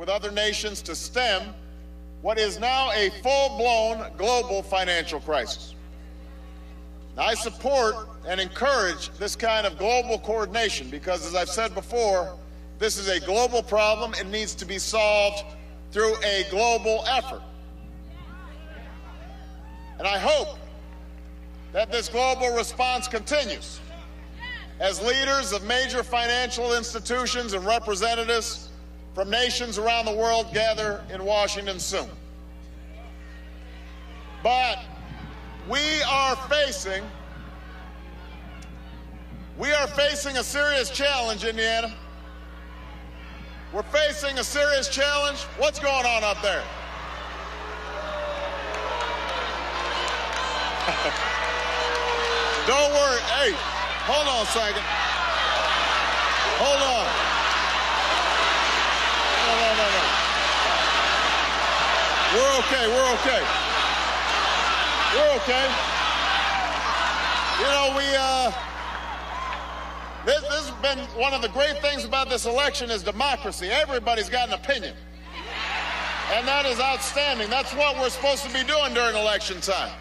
with other nations to stem what is now a full-blown global financial crisis. Now, I support and encourage this kind of global coordination because, as I've said before, this is a global problem and needs to be solved through a global effort. And I hope that this global response continues as leaders of major financial institutions and representatives from nations around the world gather in Washington soon. But we are facing a serious challenge, Indiana. We're facing a serious challenge. What's going on up there? Don't worry. Hey, hold on a second. Hold on. No. We're okay. We're okay. We're okay. You know, this has been one of the great things about this election is democracy. Everybody's got an opinion. And that is outstanding. That's what we're supposed to be doing during election time.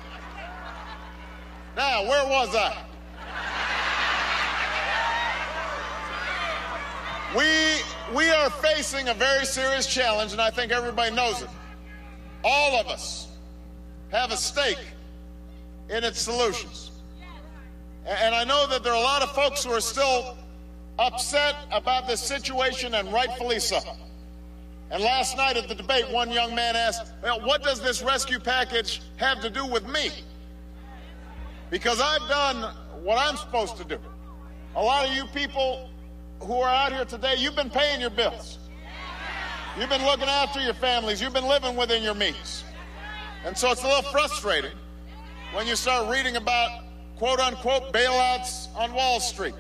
Now, where was I? We are facing a very serious challenge, and I think everybody knows it. All of us have a stake in its solutions. And I know that there are a lot of folks who are still upset about this situation, and rightfully so. And last night at the debate, one young man asked, well, what does this rescue package have to do with me? Because I've done what I'm supposed to do. A lot of you people who are out here today, you've been paying your bills. You've been looking after your families. You've been living within your means. And so it's a little frustrating when you start reading about quote-unquote bailouts on Wall Street.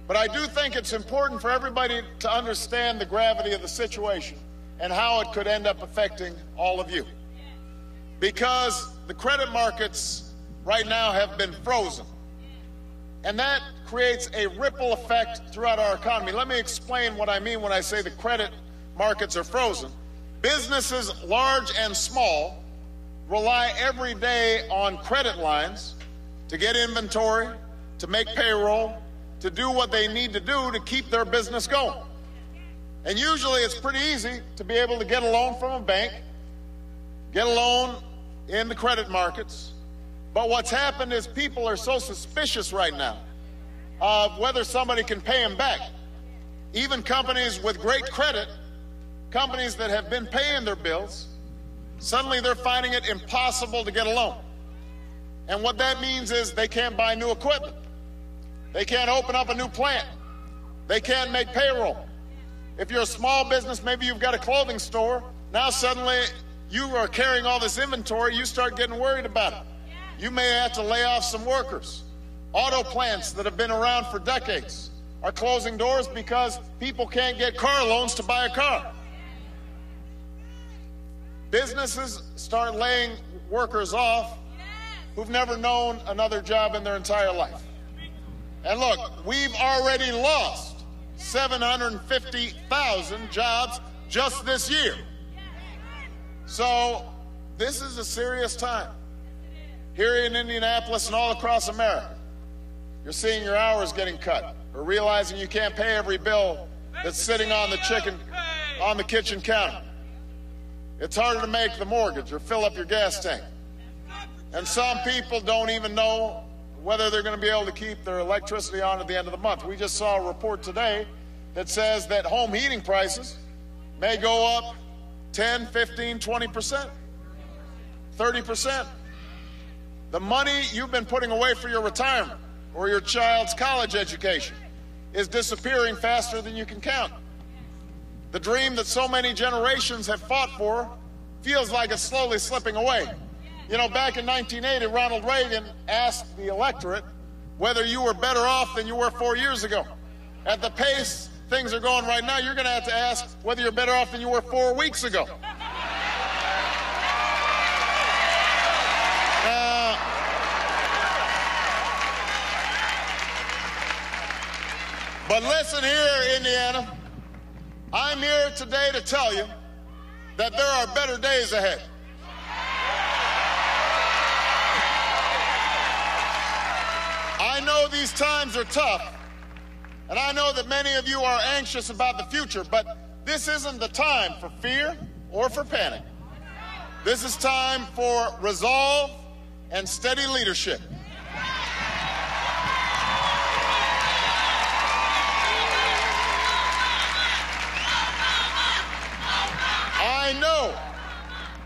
But I do think it's important for everybody to understand the gravity of the situation and how it could end up affecting all of you. Because the credit markets right now have been frozen. And that creates a ripple effect throughout our economy. Let me explain what I mean when I say the credit markets are frozen. Businesses, large and small, rely every day on credit lines to get inventory, to make payroll, to do what they need to do to keep their business going. And usually it's pretty easy to be able to get a loan from a bank, get a loan in the credit markets. But what's happened is people are so suspicious right now of whether somebody can pay them back. Even companies with great credit, companies that have been paying their bills, suddenly they're finding it impossible to get a loan. And what that means is they can't buy new equipment. They can't open up a new plant. They can't make payroll. If you're a small business, maybe you've got a clothing store, now suddenly you are carrying all this inventory, you start getting worried about it. You may have to lay off some workers. Auto plants that have been around for decades are closing doors because people can't get car loans to buy a car. Businesses start laying workers off who've never known another job in their entire life. And look, we've already lost 750,000 jobs just this year. So this is a serious time. Here in Indianapolis and all across America, you're seeing your hours getting cut, or realizing you can't pay every bill that's sitting on the kitchen counter. It's harder to make the mortgage or fill up your gas tank. And some people don't even know whether they're going to be able to keep their electricity on at the end of the month. We just saw a report today that says that home heating prices may go up 10, 15, 20%, 30%. The money you've been putting away for your retirement or your child's college education is disappearing faster than you can count. The dream that so many generations have fought for feels like it's slowly slipping away. You know, back in 1980, Ronald Reagan asked the electorate whether you were better off than you were 4 years ago. At the pace things are going right now, you're going to have to ask whether you're better off than you were 4 weeks ago. But listen here, Indiana. I'm here today to tell you that there are better days ahead. I know these times are tough, and I know that many of you are anxious about the future, but this isn't the time for fear or for panic. This is time for resolve and steady leadership.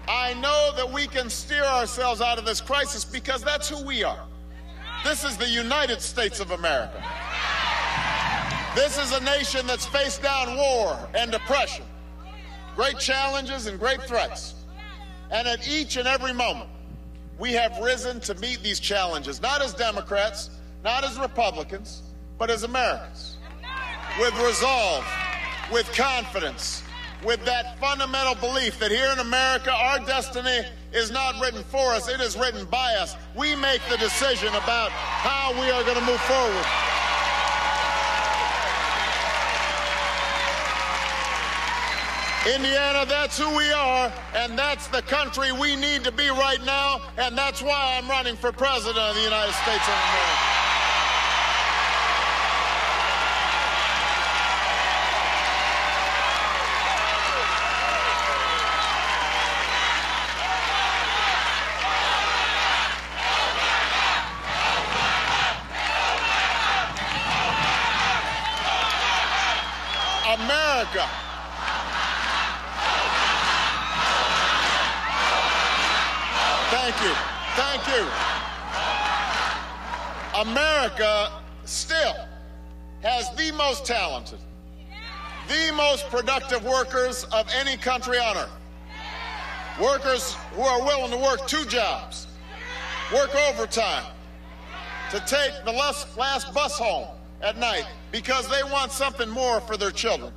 I know that we can steer ourselves out of this crisis because that's who we are. This is the United States of America. This is a nation that's faced down war and depression, great challenges and great threats. And at each and every moment, we have risen to meet these challenges, not as Democrats, not as Republicans, but as Americans, with resolve, with confidence, with that fundamental belief that here in America, our destiny is not written for us, it is written by us. We make the decision about how we are going to move forward. Indiana, that's who we are, and that's the country we need to be right now, and that's why I'm running for president of the United States of America. America. Thank you. Thank you. America still has the most talented, the most productive workers of any country on earth. Workers who are willing to work 2 jobs, work overtime, to take the last bus home at night because they want something more for their children.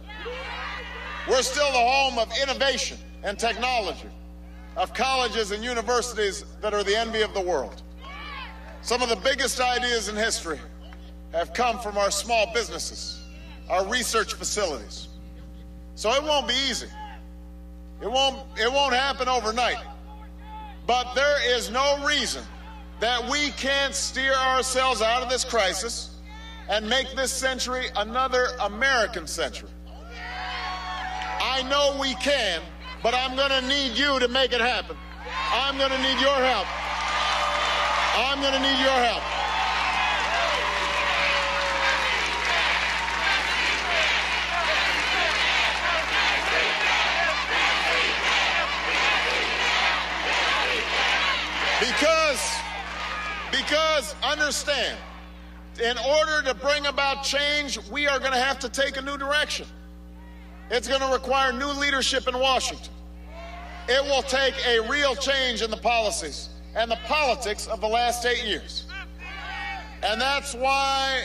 We're still the home of innovation and technology, of colleges and universities that are the envy of the world. Some of the biggest ideas in history have come from our small businesses, our research facilities. So it won't be easy. It won't happen overnight. But there is no reason that we can't steer ourselves out of this crisis and make this century another American century. I know we can, but I'm going to need you to make it happen. I'm going to need your help. I'm going to need your help. Because understand, in order to bring about change, we are going to have to take a new direction. It's going to require new leadership in Washington. It will take a real change in the policies and the politics of the last 8 years. And that's why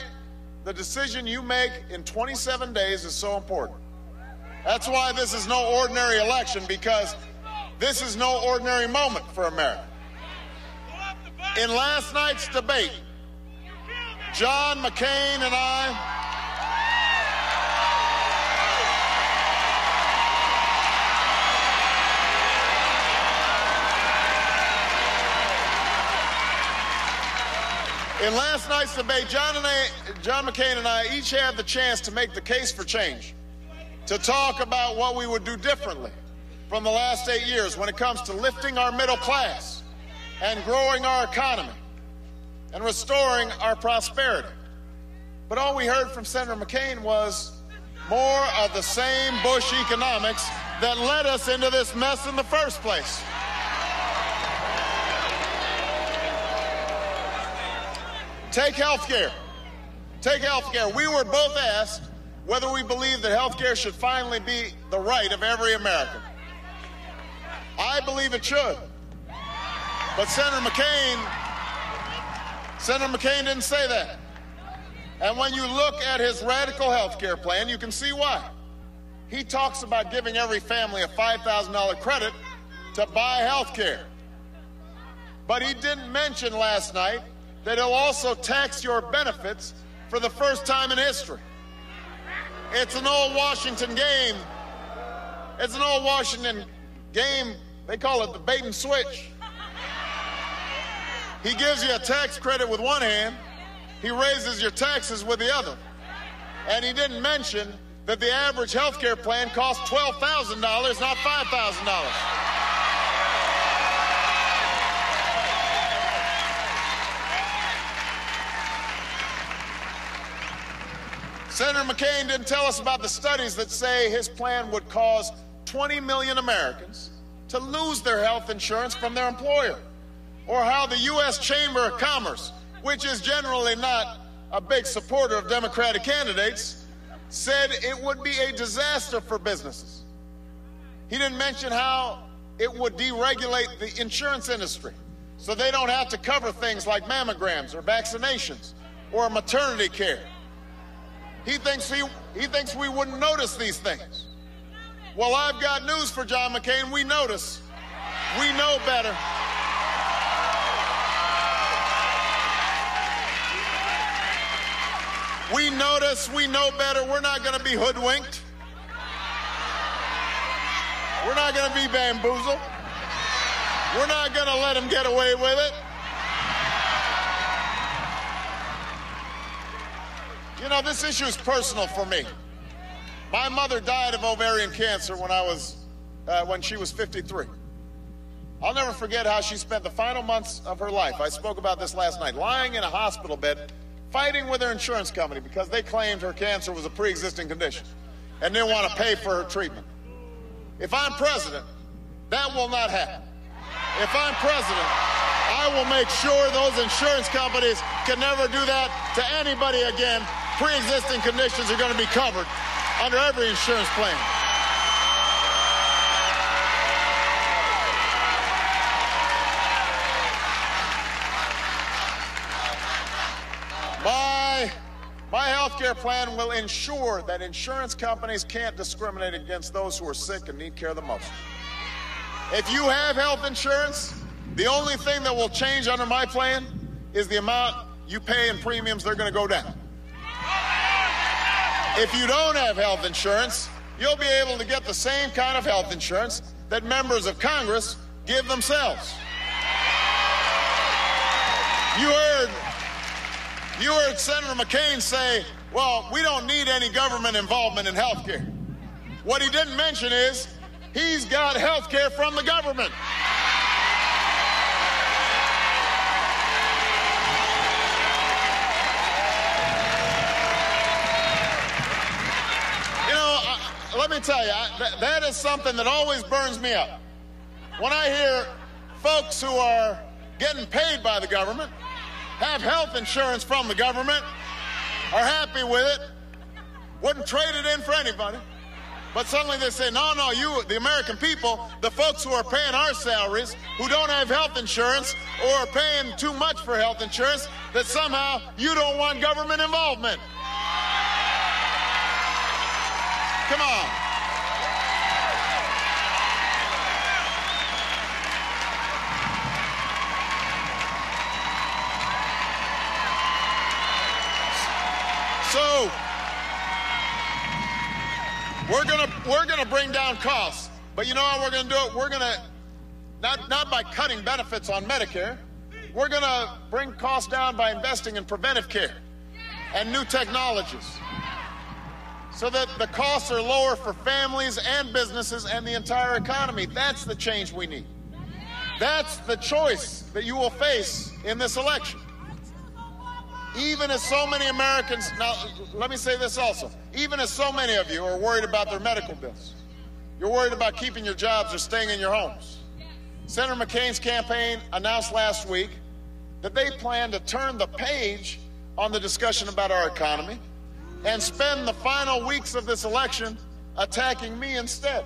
the decision you make in 27 days is so important. That's why this is no ordinary election, because this is no ordinary moment for America. In last night's debate, John McCain and I John McCain and I each had the chance to make the case for change, to talk about what we would do differently from the last 8 years when it comes to lifting our middle class and growing our economy and restoring our prosperity. But all we heard from Senator McCain was more of the same Bush economics that led us into this mess in the first place. Take health care. Take health care. We were both asked whether we believe that health care should finally be the right of every American. I believe it should. But Senator McCain didn't say that. And when you look at his radical health care plan, you can see why. He talks about giving every family a $5,000 credit to buy health care. But he didn't mention last night that he'll also tax your benefits for the first time in history. It's an old Washington game. It's an old Washington game. They call it the bait and switch. He gives you a tax credit with one hand. He raises your taxes with the other. And he didn't mention that the average health care plan costs $12,000, not $5,000. Senator McCain didn't tell us about the studies that say his plan would cause 20 million Americans to lose their health insurance from their employer, or how the U.S. Chamber of Commerce, which is generally not a big supporter of Democratic candidates, said it would be a disaster for businesses. He didn't mention how it would deregulate the insurance industry so they don't have to cover things like mammograms or vaccinations or maternity care. He thinks we wouldn't notice these things. Well, I've got news for John McCain. We notice. We know better. We notice. We know better. We're not going to be hoodwinked. We're not going to be bamboozled. We're not going to let him get away with it. You know, this issue is personal for me. My mother died of ovarian cancer when she was 53. I'll never forget how she spent the final months of her life. I spoke about this last night, lying in a hospital bed, fighting with her insurance company because they claimed her cancer was a pre-existing condition and didn't want to pay for her treatment. If I'm president, that will not happen. If I'm president, I will make sure those insurance companies can never do that to anybody again. Pre-existing conditions are going to be covered under every insurance plan. My health care plan will ensure that insurance companies can't discriminate against those who are sick and need care the most. If you have health insurance, the only thing that will change under my plan is the amount you pay in premiums. They're going to go down. If you don't have health insurance, you'll be able to get the same kind of health insurance that members of Congress give themselves. You heard Senator McCain say, well, we don't need any government involvement in health care. What he didn't mention is he's got health care from the government. Let me tell you, that is something that always burns me up. When I hear folks who are getting paid by the government, have health insurance from the government, are happy with it, wouldn't trade it in for anybody, but suddenly they say, no, you, the American people, the folks who are paying our salaries, who don't have health insurance or are paying too much for health insurance, that somehow you don't want government involvement. Come on. So we're gonna bring down costs, but you know how we're gonna do it? We're gonna not by cutting benefits on Medicare. We're gonna bring costs down by investing in preventive care and new technologies, so that the costs are lower for families and businesses and the entire economy. That's the change we need. That's the choice that you will face in this election. Even as so many Americans, now let me say this also, even as so many of you are worried about their medical bills, you're worried about keeping your jobs or staying in your homes. Senator McCain's campaign announced last week that they plan to turn the page on the discussion about our economy and spend the final weeks of this election attacking me instead.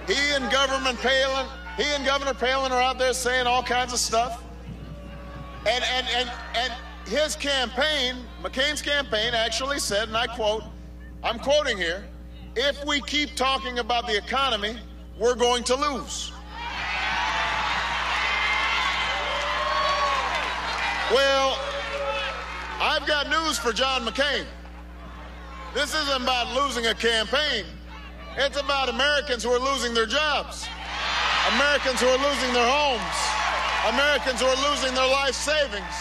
He and Governor Palin are out there saying all kinds of stuff. And his campaign, McCain's campaign, actually said, and I quote, I'm quoting here, if we keep talking about the economy, we're going to lose. Well, I've got news for John McCain. This isn't about losing a campaign. It's about Americans who are losing their jobs, Americans who are losing their homes, Americans who are losing their life savings.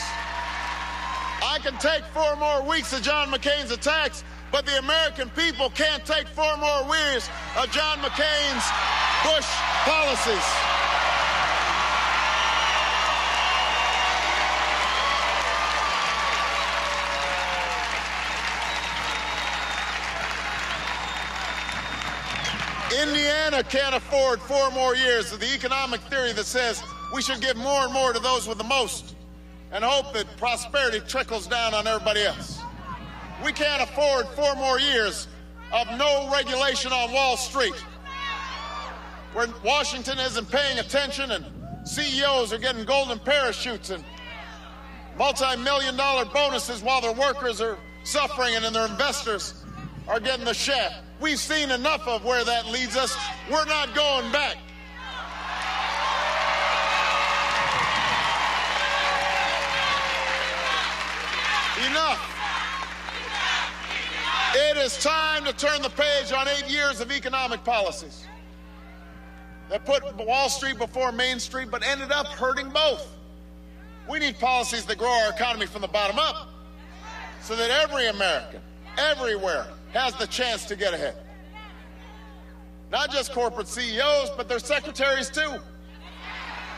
I can take 4 more weeks of John McCain's attacks, but the American people can't take 4 more years of John McCain's Bush policies. Indiana can't afford 4 more years of the economic theory that says we should give more and more to those with the most and hope that prosperity trickles down on everybody else. We can't afford 4 more years of no regulation on Wall Street, where Washington isn't paying attention and CEOs are getting golden parachutes and multi-million-dollar bonuses while their workers are suffering and their investors are getting the shaft. We've seen enough of where that leads us. We're not going back. Enough. It is time to turn the page on 8 years of economic policies that put Wall Street before Main Street but ended up hurting both. We need policies that grow our economy from the bottom up so that every American, everywhere, has the chance to get ahead. Not just corporate CEOs, but their secretaries too.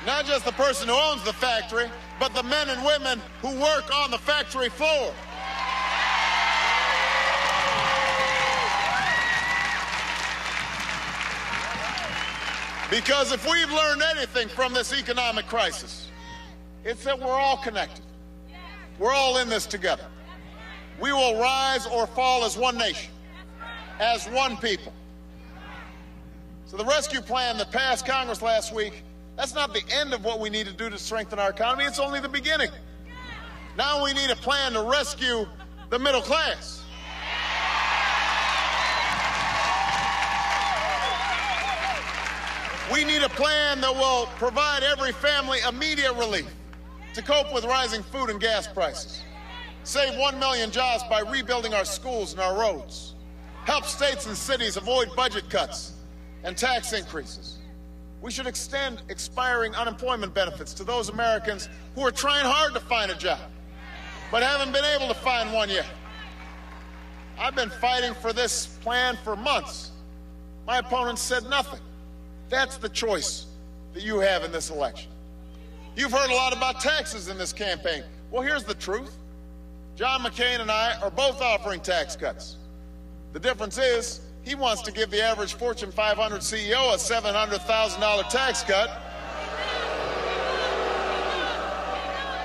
Not just the person who owns the factory, but the men and women who work on the factory floor. Because if we've learned anything from this economic crisis, it's that we're all connected. We're all in this together. We will rise or fall as one nation, as one people. So the rescue plan that passed Congress last week, that's not the end of what we need to do to strengthen our economy. It's only the beginning. Now we need a plan to rescue the middle class. We need a plan that will provide every family immediate relief to cope with rising food and gas prices. Save 1 million jobs by rebuilding our schools and our roads. Help states and cities avoid budget cuts and tax increases. We should extend expiring unemployment benefits to those Americans who are trying hard to find a job, but haven't been able to find one yet. I've been fighting for this plan for months. My opponents said nothing. That's the choice that you have in this election. You've heard a lot about taxes in this campaign. Well, here's the truth. John McCain and I are both offering tax cuts. The difference is he wants to give the average Fortune 500 CEO a $700,000 tax cut,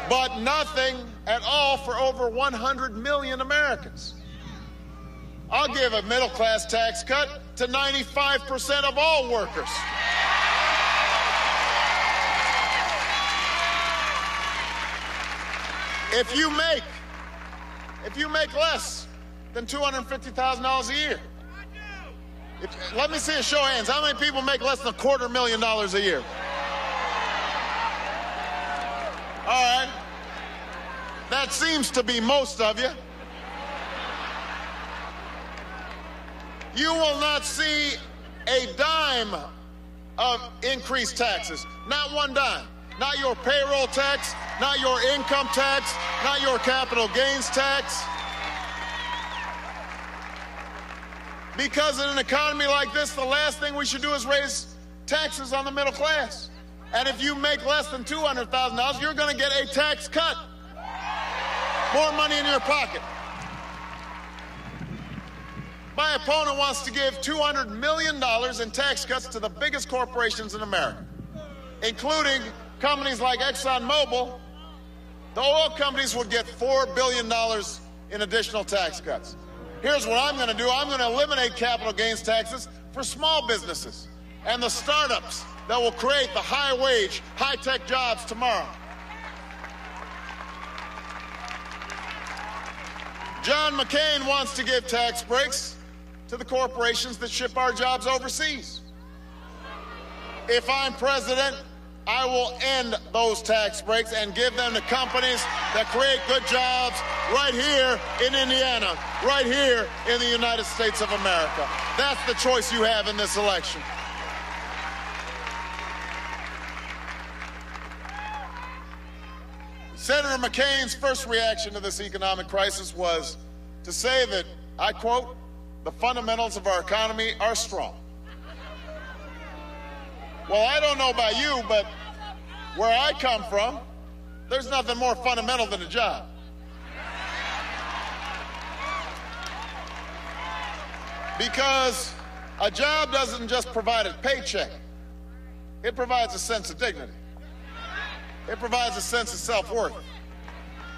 but nothing at all for over 100 million Americans. I'll give a middle-class tax cut to 95% of all workers. If you make less than $250,000 a year, let me see a show of hands. How many people make less than $250,000 a year? All right. That seems to be most of you. You will not see a dime of increased taxes. Not one dime. Not your payroll tax, not your income tax, not your capital gains tax. Because in an economy like this, the last thing we should do is raise taxes on the middle class. And if you make less than $200,000, you're going to get a tax cut. More money in your pocket. My opponent wants to give $200 million in tax cuts to the biggest corporations in America, including companies like ExxonMobil. The oil companies would get $4 billion in additional tax cuts. Here's what I'm going to do. I'm going to eliminate capital gains taxes for small businesses and the startups that will create the high-wage, high-tech jobs tomorrow. John McCain wants to give tax breaks to the corporations that ship our jobs overseas. If I'm president, I will end those tax breaks and give them to companies that create good jobs right here in Indiana, right here in the United States of America. That's the choice you have in this election. Senator McCain's first reaction to this economic crisis was to say that, I quote, "The fundamentals of our economy are strong." Well, I don't know about you, but where I come from, there's nothing more fundamental than a job. Because a job doesn't just provide a paycheck. It provides a sense of dignity. It provides a sense of self-worth.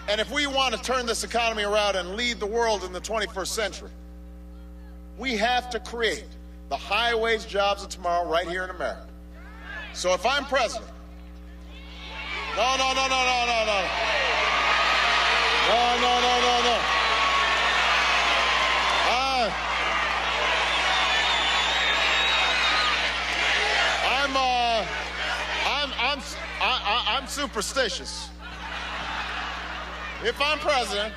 And if we want to turn this economy around and lead the world in the 21st century, we have to create the high-wage jobs of tomorrow right here in America. So if I'm president, no. I'm superstitious. If I'm president,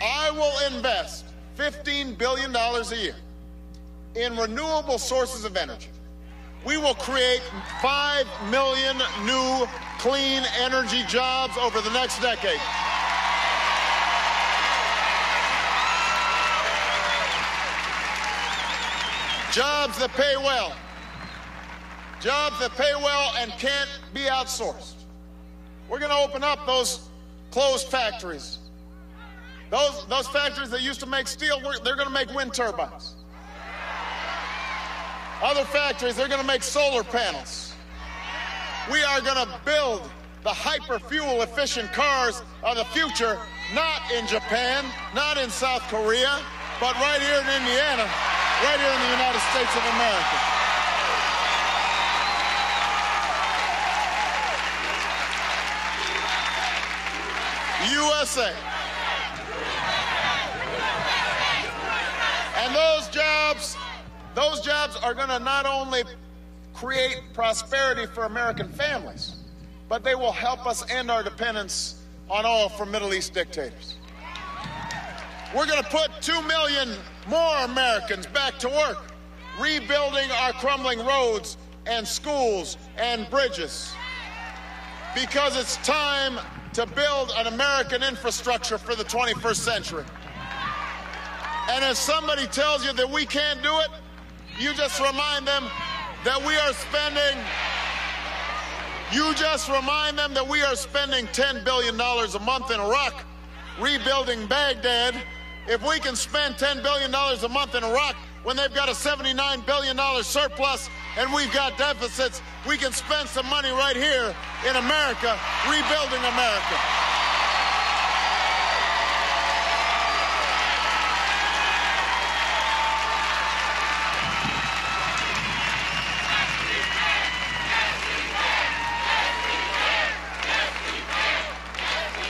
I will invest $15 billion a year in renewable sources of energy. We will create 5 million new clean energy jobs over the next decade. Jobs that pay well. Jobs that pay well and can't be outsourced. We're going to open up those closed factories. Those factories that used to make steel, they're going to make wind turbines. Other factories, they're going to make solar panels. We are going to build the hyper-fuel efficient cars of the future, not in Japan, not in South Korea, but right here in Indiana, right here in the United States of America. USA. And those jobs are going to not only create prosperity for American families, but they will help us end our dependence on oil from Middle East dictators. We're going to put 2 million more Americans back to work, rebuilding our crumbling roads and schools and bridges, because it's time to build an American infrastructure for the 21st century. And if somebody tells you that we can't do it, you just remind them that we are spending $10 billion a month in Iraq rebuilding Baghdad. If we can spend $10 billion a month in Iraq when they've got a $79 billion surplus and we've got deficits, we can spend some money right here in America rebuilding America.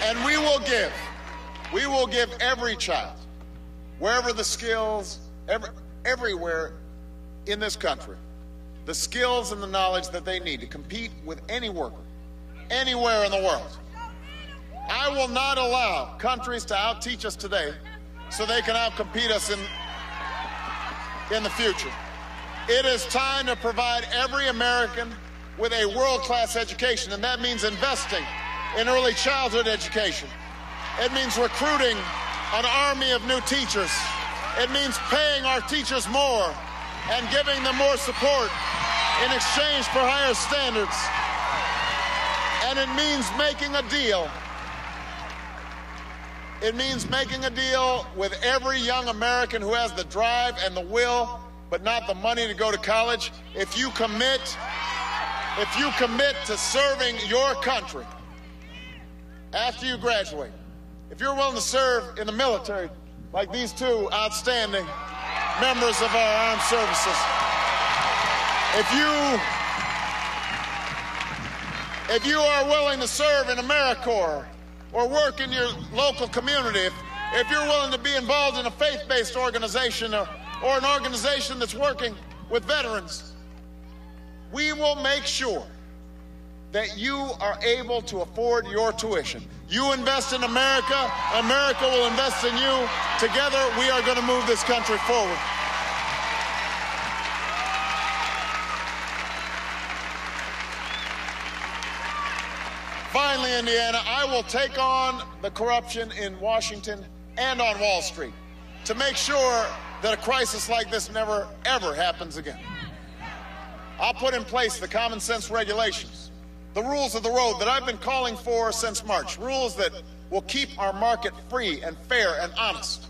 And we will give every child, wherever the skills, everywhere in this country, the skills and the knowledge that they need to compete with any worker, anywhere in the world. I will not allow countries to out-teach us today so they can out-compete us in the future. It is time to provide every American with a world-class education, and that means investing in early childhood education. It means recruiting an army of new teachers. It means paying our teachers more and giving them more support in exchange for higher standards. And it means making a deal. It means making a deal with every young American who has the drive and the will, but not the money to go to college. If you commit to serving your country after you graduate, if you're willing to serve in the military, like these two outstanding members of our armed services, if you are willing to serve in AmeriCorps or work in your local community, if you're willing to be involved in a faith-based organization or an organization that's working with veterans, we will make sure that you are able to afford your tuition. You invest in America, America will invest in you. Together, we are going to move this country forward. Finally, Indiana, I will take on the corruption in Washington and on Wall Street to make sure that a crisis like this never, ever happens again. I'll put in place the common sense regulations, the rules of the road that I've been calling for since March, rules that will keep our market free and fair and honest,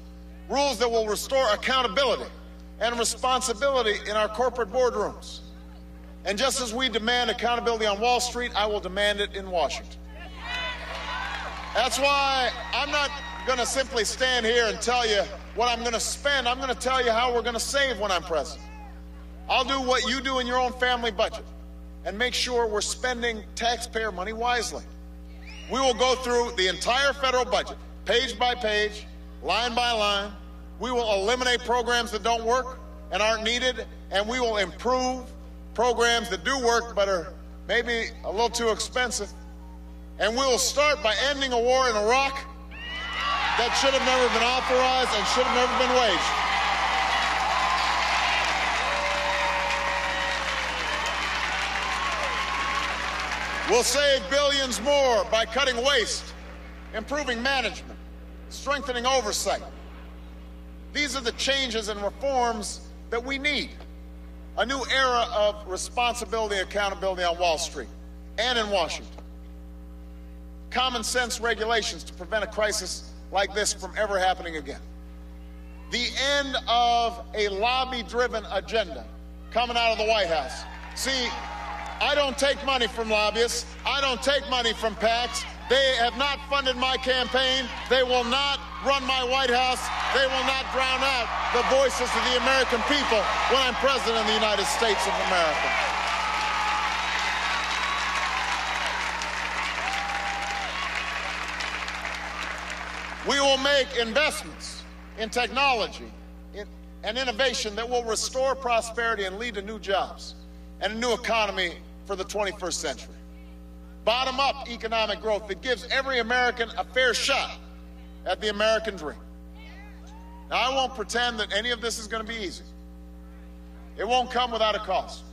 rules that will restore accountability and responsibility in our corporate boardrooms. And just as we demand accountability on Wall Street, I will demand it in Washington. That's why I'm not going to simply stand here and tell you what I'm going to spend. I'm going to tell you how we're going to save when I'm president. I'll do what you do in your own family budget and make sure we're spending taxpayer money wisely. We will go through the entire federal budget, page by page, line by line. We will eliminate programs that don't work and aren't needed, and we will improve programs that do work but are maybe a little too expensive. And we will start by ending a war in Iraq that should have never been authorized and should have never been waged. We'll save billions more by cutting waste, improving management, strengthening oversight. These are the changes and reforms that we need. A new era of responsibility and accountability on Wall Street and in Washington. Common sense regulations to prevent a crisis like this from ever happening again. The end of a lobby-driven agenda coming out of the White House. See, I don't take money from lobbyists. I don't take money from PACs. They have not funded my campaign. They will not run my White House. They will not drown out the voices of the American people when I'm president of the United States of America. We will make investments in technology and innovation that will restore prosperity and lead to new jobs and a new economy for the 21st century. Bottom-up economic growth that gives every American a fair shot at the American dream. Now, I won't pretend that any of this is going to be easy. It won't come without a cost.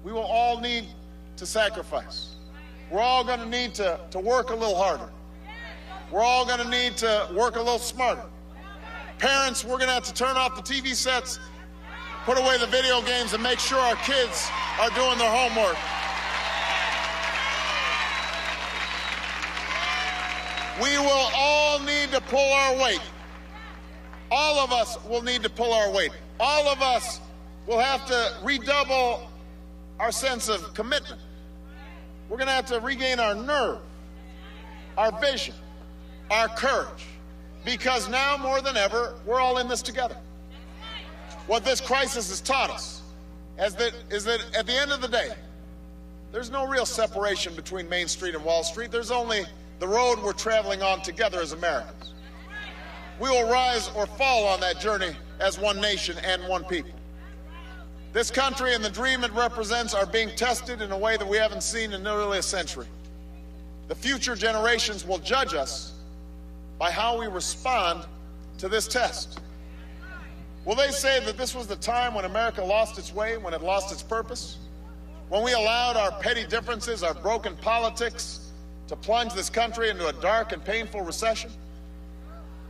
We will all need to sacrifice. We're all going to need to work a little harder. We're all going to need to work a little smarter. Parents, we're going to have to turn off the TV sets, put away the video games, and make sure our kids are doing their homework. We will all need to pull our weight. All of us will need to pull our weight. All of us will have to redouble our sense of commitment. We're going to have to regain our nerve, our vision, our courage, because now more than ever, we're all in this together. What this crisis has taught us is that at the end of the day, there's no real separation between Main Street and Wall Street. There's only the road we're traveling on together as Americans. We will rise or fall on that journey as one nation and one people. This country and the dream it represents are being tested in a way that we haven't seen in nearly a century. The future generations will judge us by how we respond to this test. Will they say that this was the time when America lost its way, when it lost its purpose? When we allowed our petty differences, our broken politics, to plunge this country into a dark and painful recession?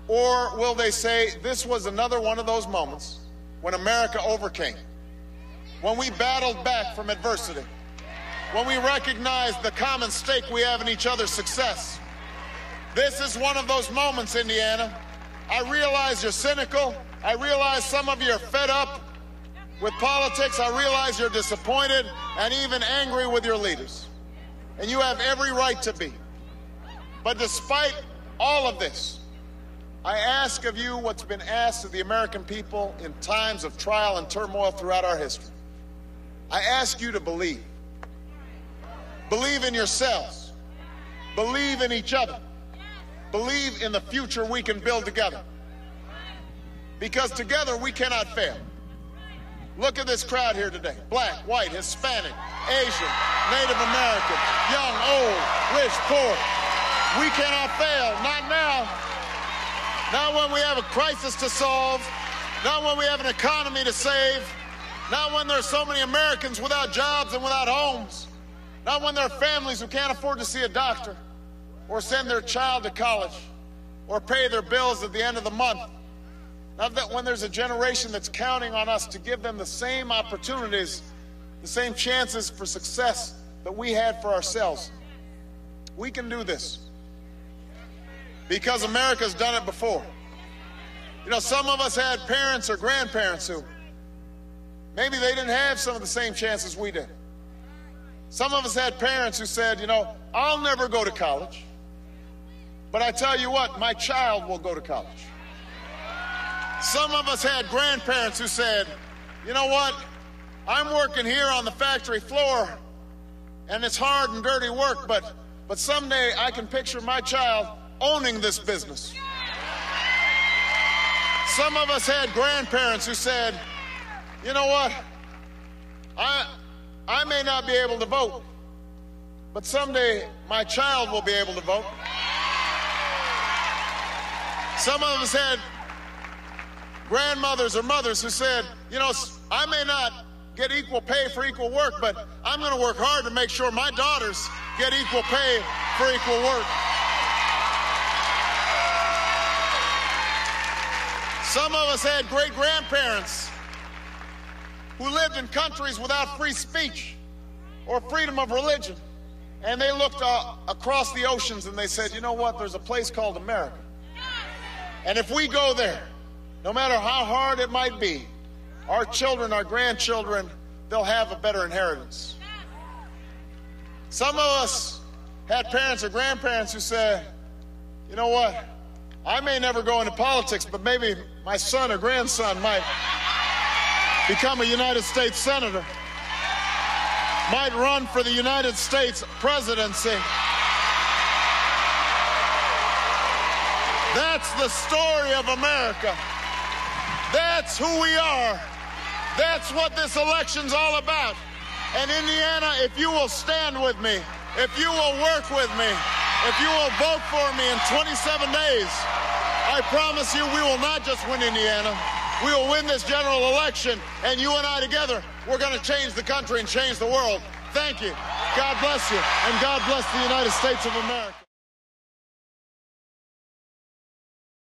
Or will they say this was another one of those moments when America overcame, when we battled back from adversity, when we recognized the common stake we have in each other's success? This is one of those moments, Indiana. I realize you're cynical. I realize some of you are fed up with politics. I realize you're disappointed and even angry with your leaders. And you have every right to be. But despite all of this, I ask of you what's been asked of the American people in times of trial and turmoil throughout our history. I ask you to believe. Believe in yourselves. Believe in each other. Believe in the future we can build together. Because together we cannot fail. Look at this crowd here today. Black, white, Hispanic, Asian, Native American, young, old, rich, poor. We cannot fail. Not now. Not when we have a crisis to solve. Not when we have an economy to save. Not when there's so many Americans without jobs and without homes. Not when there are families who can't afford to see a doctor or send their child to college or pay their bills at the end of the month. Not that when there's a generation that's counting on us to give them the same opportunities, the same chances for success that we had for ourselves. We can do this because America's done it before. You know, some of us had parents or grandparents who maybe they didn't have some of the same chances we did. Some of us had parents who said, you know, I'll never go to college, but I tell you what, my child will go to college. Some of us had grandparents who said, you know what, I'm working here on the factory floor and it's hard and dirty work, but someday I can picture my child owning this business. Some of us had grandparents who said, you know what, I may not be able to vote, but someday my child will be able to vote. Some of us had grandmothers or mothers who said, you know, I may not get equal pay for equal work, but I'm going to work hard to make sure my daughters get equal pay for equal work. Some of us had great-grandparents who lived in countries without free speech or freedom of religion, and they looked across the oceans and they said, you know what, there's a place called America. And if we go there, no matter how hard it might be, our children, our grandchildren, they'll have a better inheritance. Some of us had parents or grandparents who said, you know what, I may never go into politics, but maybe my son or grandson might become a United States senator, might run for the United States presidency. That's the story of America. That's who we are. That's what this election's all about. And Indiana, if you will stand with me, if you will work with me, if you will vote for me in 27 days, I promise you we will not just win Indiana. We will win this general election, and you and I together, we're going to change the country and change the world. Thank you. God bless you, and God bless the United States of America.